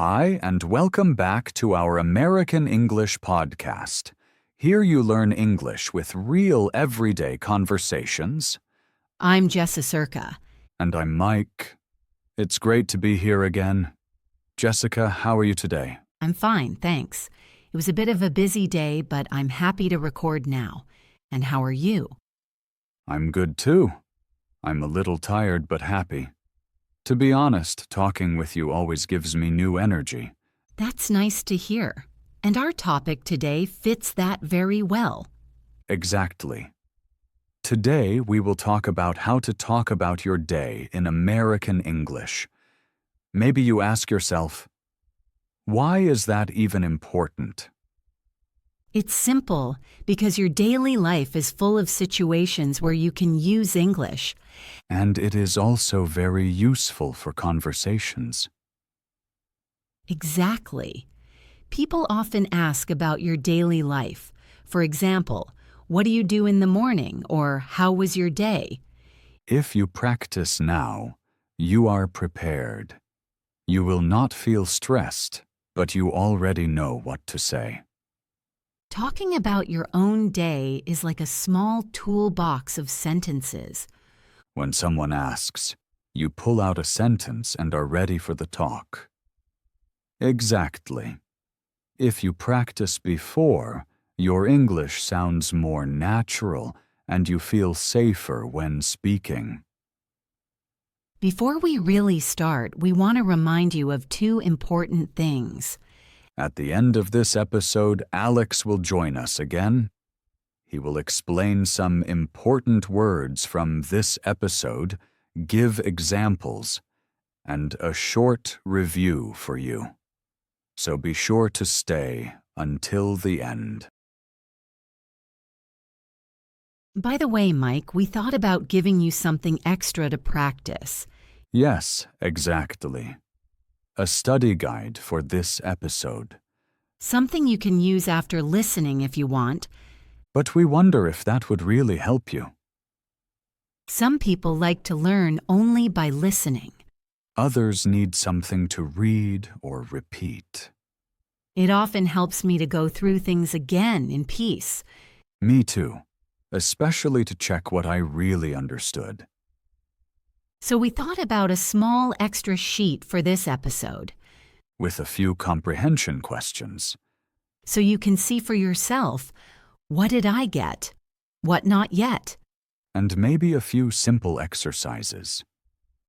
Hi, and welcome back to our American English podcast. Here you learn English with real everyday conversations. I'm Jessa Circa. And I'm Mike. It's great to be here again. Jessica, how are you today? I'm fine, thanks. It was a bit of a busy day, but I'm happy to record now. And how are you? I'm good too. I'm a little tired but happy. To be honest, talking with you always gives me new energy. That's nice to hear. And our topic today fits that very well. Exactly. Today, we will talk about how to talk about your day in American English. Maybe you ask yourself, why is that even important? It's simple because your daily life is full of situations where you can use English. And it is also very useful for conversations. Exactly. People often ask about your daily life. For example, what do you do in the morning, or how was your day? If you practice now, you are prepared. You will not feel stressed, but you already know what to say. Talking about your own day is like a small toolbox of sentences. When someone asks, you pull out a sentence and are ready for the talk. Exactly. If you practice before, your English sounds more natural and you feel safer when speaking. Before we really start, we want to remind you of two important things. At the end of this episode, Alex will join us again. He will explain some important words from this episode, give examples, and a short review for you. So be sure to stay until the end. By the way, Mike, we thought about giving you something extra to practice. Yes, exactly. A study guide for this episode. Something you can use after listening if you want. But we wonder if that would really help you. Some people like to learn only by listening. Others need something to read or repeat. It often helps me to go through things again in peace. Me too, especially to check what I really understood. So we thought about a small extra sheet for this episode. With a few comprehension questions. So you can see for yourself, what did I get? What not yet? And maybe a few simple exercises.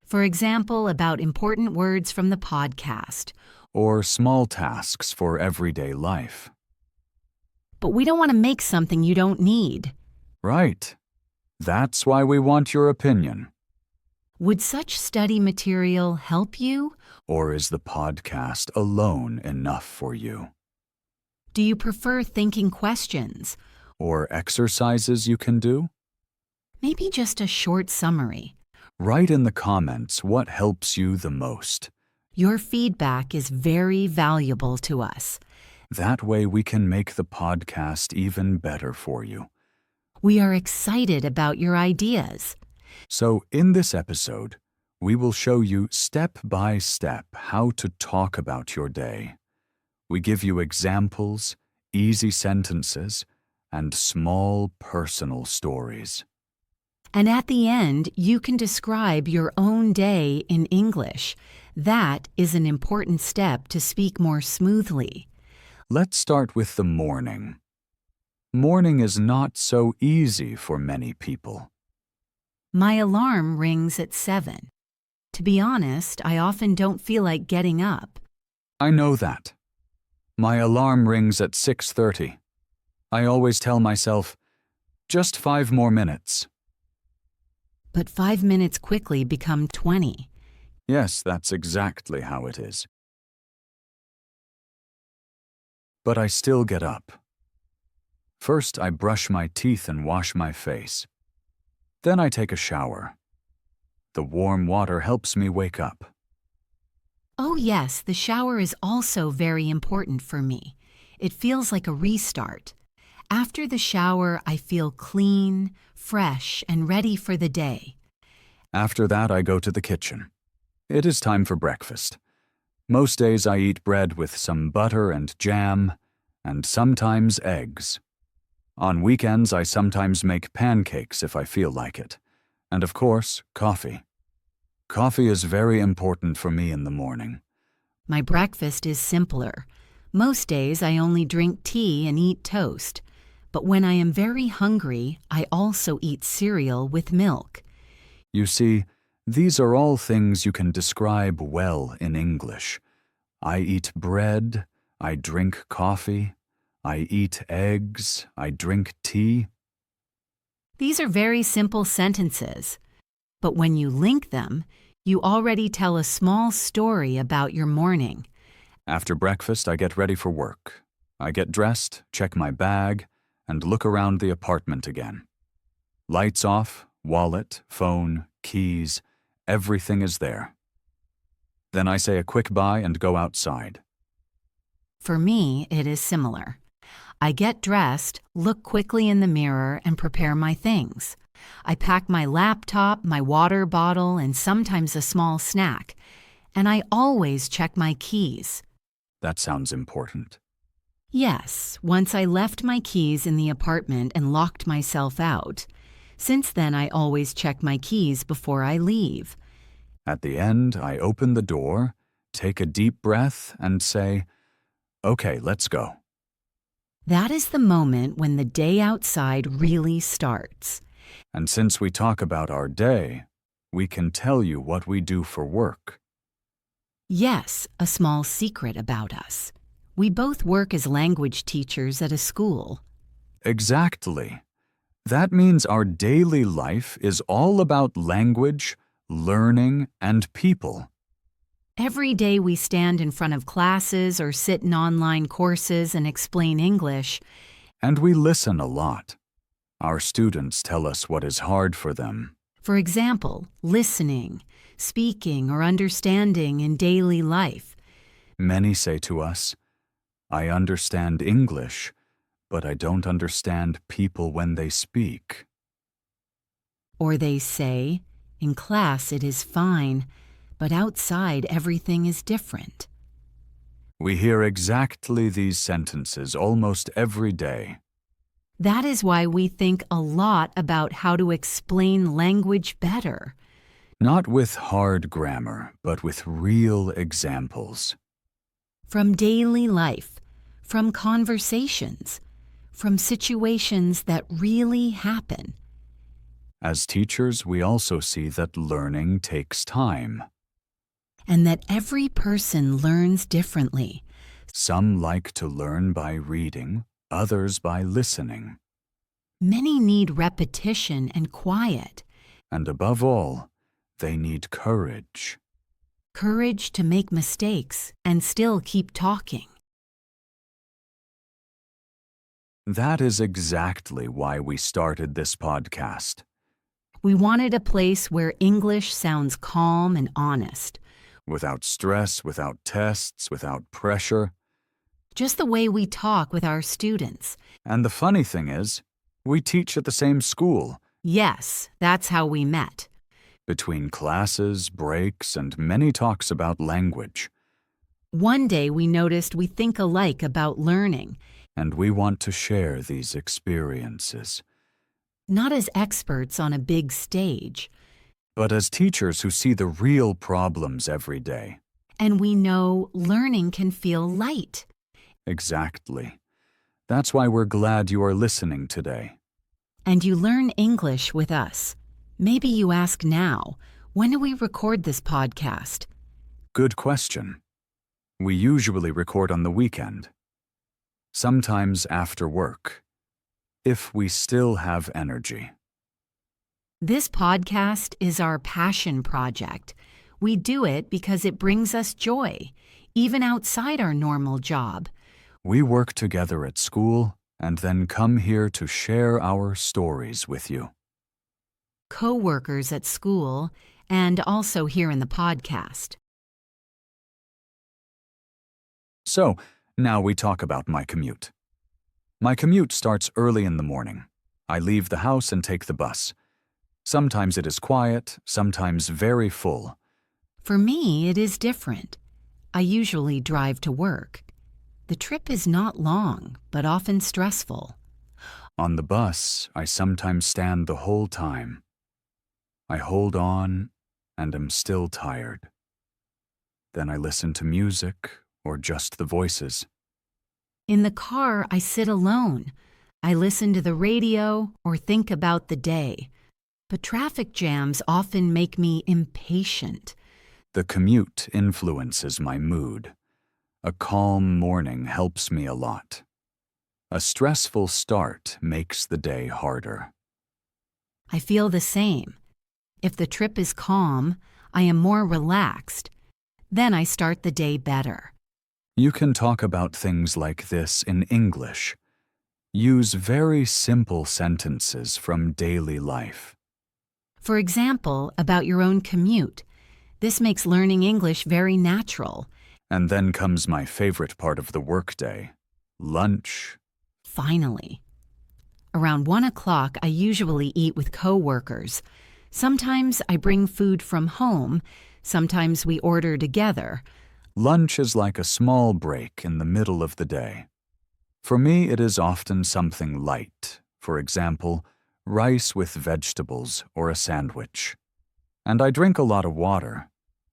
For example, about important words from the podcast. Or small tasks for everyday life. But we don't want to make something you don't need. Right. That's why we want your opinion. Would such study material help you? Or is the podcast alone enough for you? Do you prefer thinking questions? Or exercises you can do? Maybe just a short summary. Write in the comments what helps you the most. Your feedback is very valuable to us. That way we can make the podcast even better for you. We are excited about your ideas. So in this episode, we will show you step by step how to talk about your day. We give you examples, easy sentences, and small personal stories. And at the end, you can describe your own day in English. That is an important step to speak more smoothly. Let's start with the morning. Morning is not so easy for many people. My alarm rings at 7. To be honest, I often don't feel like getting up. I know that. My alarm rings at 6:30. I always tell myself, just 5 more minutes. But 5 minutes quickly become 20. Yes, that's exactly how it is. But I still get up. First, I brush my teeth and wash my face. Then I take a shower. The warm water helps me wake up. Oh yes, the shower is also very important for me. It feels like a restart. After the shower, I feel clean, fresh, and ready for the day. After that, I go to the kitchen. It is time for breakfast. Most days I eat bread with some butter and jam, and sometimes eggs. On weekends I sometimes make pancakes if I feel like it, and of course, coffee. Coffee is very important for me in the morning. My breakfast is simpler. Most days I only drink tea and eat toast. But when I am very hungry, I also eat cereal with milk. You see, these are all things you can describe well in English. I eat bread, I drink coffee, I eat eggs, I drink tea. These are very simple sentences. But when you link them, you already tell a small story about your morning. After breakfast, I get ready for work. I get dressed, check my bag, and look around the apartment again. Lights off, wallet, phone, keys, everything is there. Then I say a quick bye and go outside. For me, it is similar. I get dressed, look quickly in the mirror, and prepare my things. I pack my laptop, my water bottle, and sometimes a small snack. And I always check my keys. That sounds important. Yes, once I left my keys in the apartment and locked myself out. Since then, I always check my keys before I leave. At the end, I open the door, take a deep breath, and say, "Okay, let's go." That is the moment when the day outside really starts. And since we talk about our day, we can tell you what we do for work. Yes, a small secret about us. We both work as language teachers at a school. Exactly. That means our daily life is all about language, learning, and people. Every day we stand in front of classes or sit in online courses and explain English. And we listen a lot. Our students tell us what is hard for them. For example, listening, speaking, or understanding in daily life. Many say to us, "I understand English, but I don't understand people when they speak." Or they say, in class it is fine, but outside everything is different. We hear exactly these sentences almost every day. That is why we think a lot about how to explain language better. Not with hard grammar, but with real examples. From daily life, from conversations, from situations that really happen. As teachers, we also see that learning takes time. And that every person learns differently. Some like to learn by reading, others by listening. Many need repetition and quiet. And above all, they need courage. Courage to make mistakes and still keep talking. That is exactly why we started this podcast. We wanted a place where English sounds calm and honest. Without stress, without tests, without pressure. Just the way we talk with our students. And the funny thing is, we teach at the same school. Yes, that's how we met. Between classes, breaks, and many talks about language. One day we noticed we think alike about learning. And we want to share these experiences. Not as experts on a big stage. But as teachers who see the real problems every day. And we know learning can feel light. Exactly. That's why we're glad you are listening today. And you learn English with us. Maybe you ask now, when do we record this podcast? Good question. We usually record on the weekend. Sometimes after work. If we still have energy. This podcast is our passion project. We do it because it brings us joy, even outside our normal job. We work together at school and then come here to share our stories with you. Co-workers at school and also here in the podcast. So, now we talk about my commute. My commute starts early in the morning. I leave the house and take the bus. Sometimes it is quiet, sometimes very full. For me, it is different. I usually drive to work. The trip is not long, but often stressful. On the bus, I sometimes stand the whole time. I hold on and am still tired. Then I listen to music or just the voices. In the car, I sit alone. I listen to the radio or think about the day. But traffic jams often make me impatient. The commute influences my mood. A calm morning helps me a lot. A stressful start makes the day harder. I feel the same. If the trip is calm, I am more relaxed. Then I start the day better. You can talk about things like this in English. Use very simple sentences from daily life. For example, about your own commute. This makes learning English very natural. And then comes my favorite part of the workday, lunch. Finally. Around 1 o'clock, I usually eat with coworkers. Sometimes I bring food from home. Sometimes we order together. Lunch is like a small break in the middle of the day. For me, it is often something light. For example, rice with vegetables or a sandwich. And I drink a lot of water,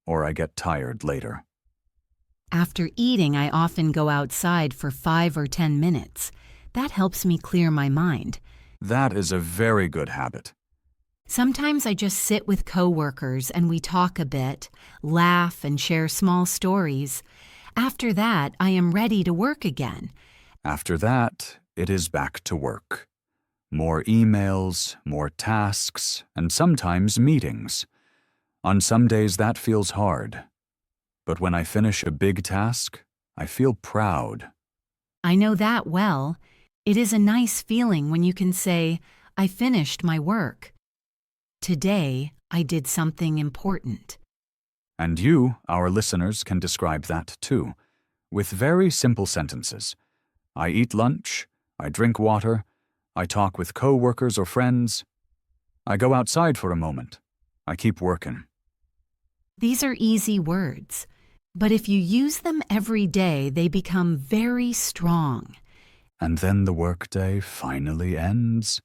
or I get tired later. After eating, I often go outside for 5 or 10 minutes. That helps me clear my mind. That is a very good habit. Sometimes I just sit with coworkers and we talk a bit, laugh and share small stories. After that, I am ready to work again. After that, it is back to work. More emails, more tasks, and sometimes meetings. On some days that feels hard. But when I finish a big task, I feel proud. I know that well. It is a nice feeling when you can say, I finished my work. Today, I did something important. And you, our listeners, can describe that too, with very simple sentences. I eat lunch, I drink water, I talk with coworkers or friends. I go outside for a moment. I keep working. These are easy words, but if you use them every day, they become very strong. And then the workday finally ends.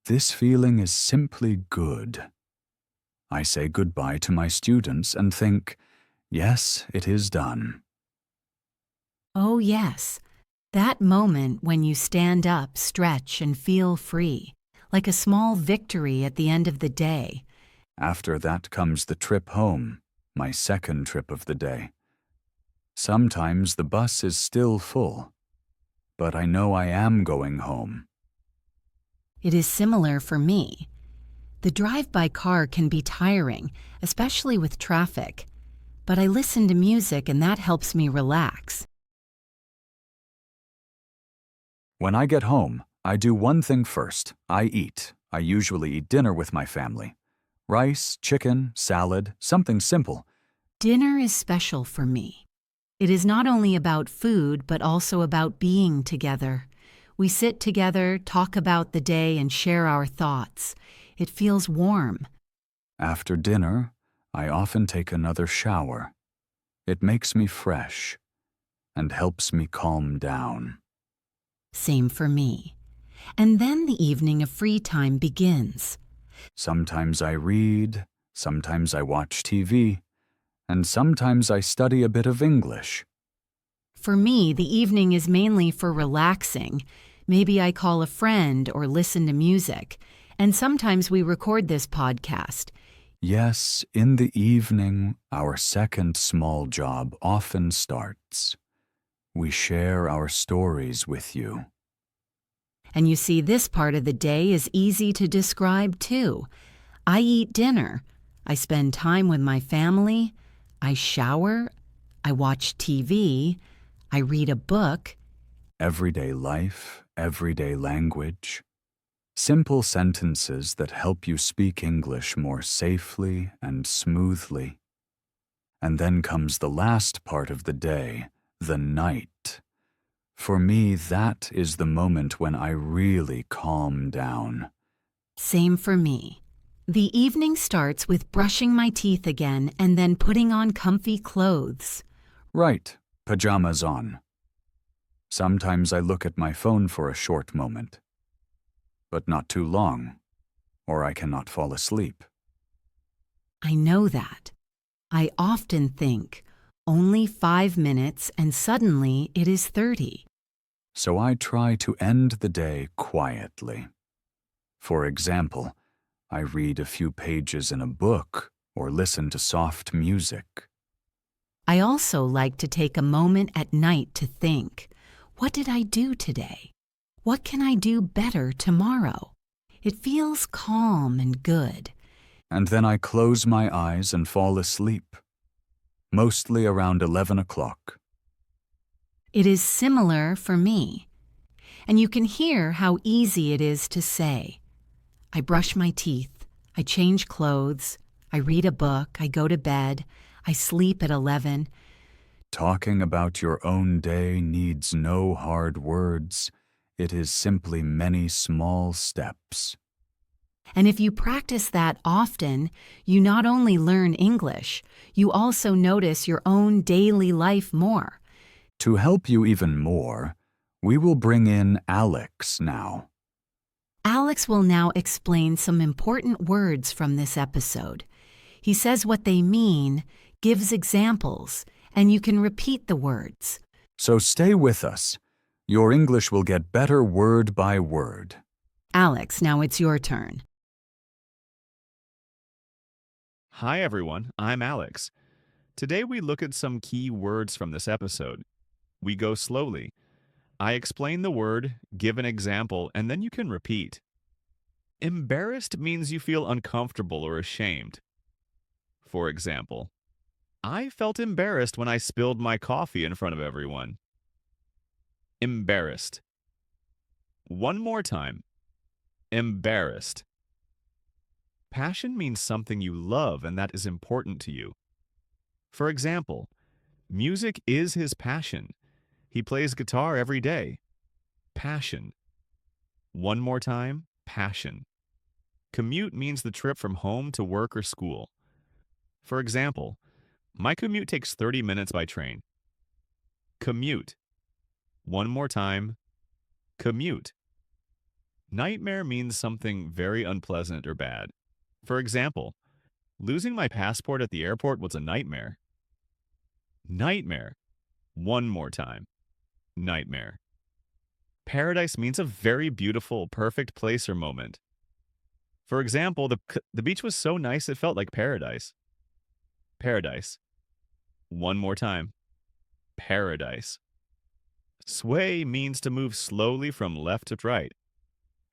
This feeling is simply good. I say goodbye to my students and think, yes, it is done. Oh yes, that moment when you stand up, stretch, and feel free, like a small victory at the end of the day. After that comes the trip home, my second trip of the day. Sometimes the bus is still full, but I know I am going home. It is similar for me. The drive-by car can be tiring, especially with traffic, but I listen to music and that helps me relax. When I get home, I do one thing first. I eat. I usually eat dinner with my family. Rice, chicken, salad, something simple. Dinner is special for me. It is not only about food, but also about being together. We sit together, talk about the day, and share our thoughts. It feels warm. After dinner, I often take another shower. It makes me fresh and helps me calm down. Same for me. And then the evening of free time begins. Sometimes I read, sometimes I watch TV, and sometimes I study a bit of English. For me, the evening is mainly for relaxing. Maybe I call a friend or listen to music. And sometimes we record this podcast. Yes, in the evening, our second small job often starts. We share our stories with you. And you see, this part of the day is easy to describe too. I eat dinner. I spend time with my family. I shower. I watch TV. I read a book. Everyday life, everyday language. Simple sentences that help you speak English more safely and smoothly. And then comes the last part of the day, the night. For me, that is the moment when I really calm down. Same for me. The evening starts with brushing my teeth again and then putting on comfy clothes. Right, pajamas on. Sometimes I look at my phone for a short moment, but not too long, or I cannot fall asleep. I know that. I often think, only 5 minutes and suddenly it is 30. So I try to end the day quietly. For example, I read a few pages in a book or listen to soft music. I also like to take a moment at night to think, what did I do today? What can I do better tomorrow? It feels calm and good. And then I close my eyes and fall asleep, mostly around 11 o'clock. It is similar for me. And you can hear how easy it is to say. I brush my teeth, I change clothes, I read a book, I go to bed, I sleep at 11. Talking about your own day needs no hard words. It is simply many small steps. And if you practice that often, you not only learn English, you also notice your own daily life more. To help you even more, we will bring in Alex now. Alex will now explain some important words from this episode. He says what they mean, gives examples, and you can repeat the words. So stay with us. Your English will get better word by word. Alex, now it's your turn. Hi everyone, I'm Alex. Today we look at some key words from this episode. We go slowly. I explain the word, give an example, and then you can repeat. Embarrassed means you feel uncomfortable or ashamed. For example, I felt embarrassed when I spilled my coffee in front of everyone. Embarrassed. One more time. Embarrassed. Passion means something you love and that is important to you. For example, music is his passion. He plays guitar every day. Passion. One more time, passion. Commute means the trip from home to work or school. For example, my commute takes 30 minutes by train. Commute. One more time, commute. Nightmare means something very unpleasant or bad. For example, losing my passport at the airport was a nightmare. Nightmare. One more time. Nightmare. Paradise means a very beautiful, perfect place or moment. For example, the beach was so nice it felt like paradise. Paradise. One more time. Paradise. Sway means to move slowly from left to right.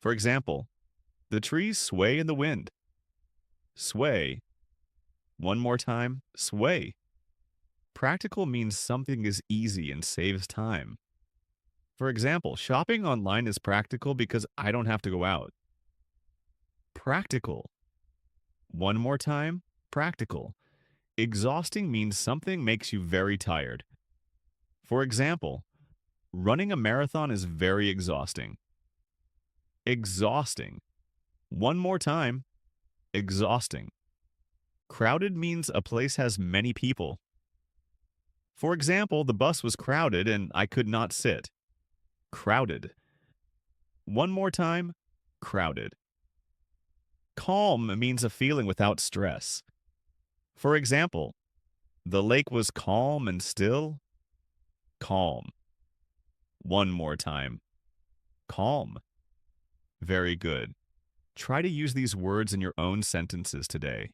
For example, the trees sway in the wind. Sway. One more time. Sway. Practical means something is easy and saves time. For example, shopping online is practical because I don't have to go out. Practical. One more time. Practical. Exhausting means something makes you very tired. For example, running a marathon is very exhausting. Exhausting. One more time. Exhausting. Crowded means a place has many people. For example, the bus was crowded and I could not sit. Crowded. One more time. Crowded. Calm means a feeling without stress. For example, the lake was calm and still. Calm. One more time. Calm. Very good. Try to use these words in your own sentences today.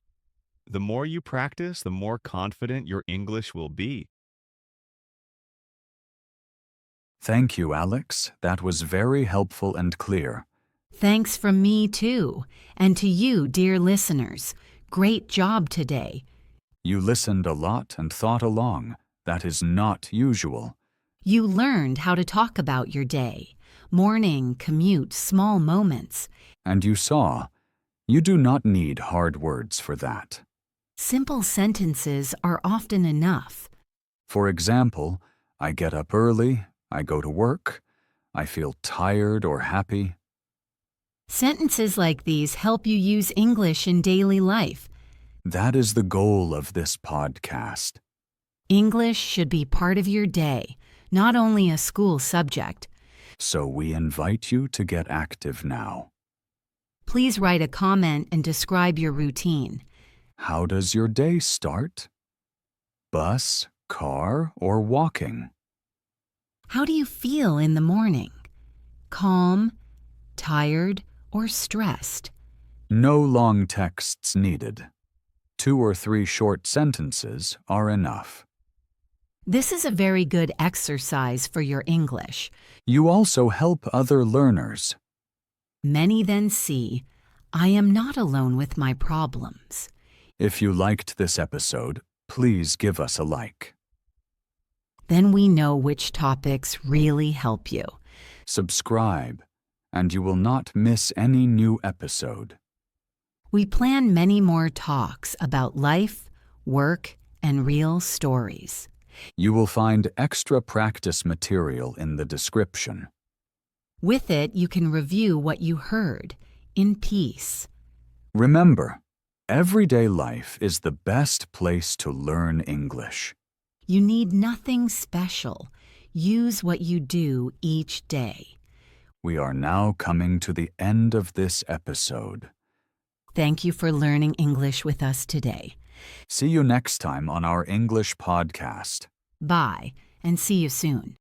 The more you practice, the more confident your English will be. Thank you, Alex. That was very helpful and clear. Thanks from me too. And to you, dear listeners. Great job today. You listened a lot and thought along. That is not usual. You learned how to talk about your day. Morning, commute, small moments. And you saw, you do not need hard words for that. Simple sentences are often enough. For example, I get up early, I go to work, I feel tired or happy. Sentences like these help you use English in daily life. That is the goal of this podcast. English should be part of your day, not only a school subject. So we invite you to get active now. Please write a comment and describe your routine. How does your day start? Bus, car, or walking? How do you feel in the morning? Calm, tired, or stressed? No long texts needed. 2 or 3 short sentences are enough. This is a very good exercise for your English. You also help other learners. Many then see, I am not alone with my problems. If you liked this episode, please give us a like. Then we know which topics really help you. Subscribe, and you will not miss any new episode. We plan many more talks about life, work, and real stories. You will find extra practice material in the description. With it, you can review what you heard in peace. Remember, everyday life is the best place to learn English. You need nothing special. Use what you do each day. We are now coming to the end of this episode. Thank you for learning English with us today. See you next time on our English podcast. Bye, and see you soon.